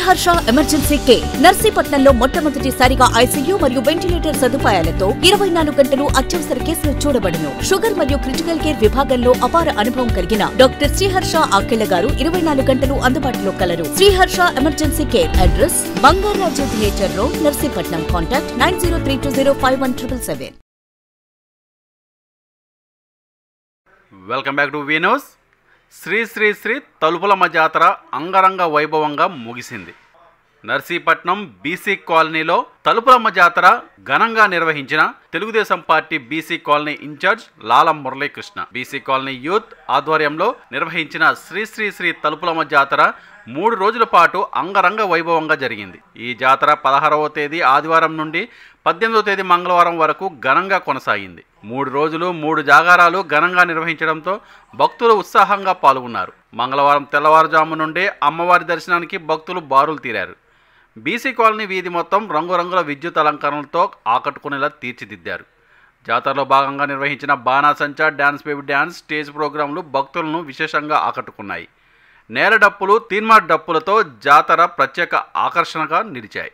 Sriharsha emergency care నర్సీపట్నంలో మొట్టమొదటిసారిగా ICU మరియు ventilator సదుపాయాలతో 24 గంటలు అత్యవసర కేసులు చూడబడును. షుగర్ మరియు క్రిటికల్ కేర్ విభాగంలో అపార అనుభవం కలిగిన డాక్టర్ శ్రీహర్ష ఆకెళ్ల గారు 24 గంటలు అందుబాటులో కలరు. Sriharsha emergency care address Bangaraju theatre road, Narsipatnam. Contact 9032051777. Welcome back to V news. Sri Sri Sri Talupulamma జాతర అంగరంగ వైభవంగా ముగిసింది. నర్సీపట్నం బీసీ కాలనీలో తలుపులమ్మ జాతర ఘనంగా నిర్వహించిన Telugu Desam party BC colony incharge Lalam Muralikrishna, BC colony youth ఆధ్వర్యంలో నిర్వహించిన శ్రీ శ్రీ శ్రీ తలుపులమ్మ జాతర 3 రోజుల పాటు అంగరంగ వైభవంగా జరిగింది. ఈ జాతర 16వ తేదీ ఆదివారం నుండి 18వ తేదీ మంగళవారం వరకు ఘనంగా కొనసాగింది. 3 రోజులు 3 జాగారాలు ఘనంగా నిర్వహించడంతో భక్తులు ఉత్సాహంగా పాల్గొన్నారు. మంగళవారం తెల్లవారుజాము నుండి అమ్మవారి దర్శనానికి భక్తులు బారులు తీరారు. బీసీ కాలనీ వీధి మొత్తం రంగురంగుల విద్యుత్ అలంకరణలతో ఆకట్టుకునేలా తీర్చిదిద్దారు. జాతరలో భాగంగా నిర్వహించిన బాణాసంచా, డ్యాన్స్ బేబీ డ్యాన్స్, స్టేజ్ ప్రోగ్రాంలు భక్తులను విశేషంగా ఆకట్టుకున్నాయి. నేల డప్పులు, తీన్మార్ డప్పులతో జాతర ప్రత్యేక ఆకర్షణగా నిలిచాయి.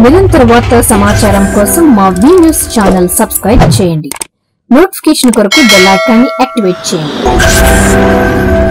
నిరంతర వార్తా సమాచారం కోసం మా వి న్యూస్ ఛానల్ సబ్స్క్రైబ్ చేయండి. నోటిఫికేషన్ కొరకు బెల్ ఐకాన్ ని యాక్టివేట్ చేయండి.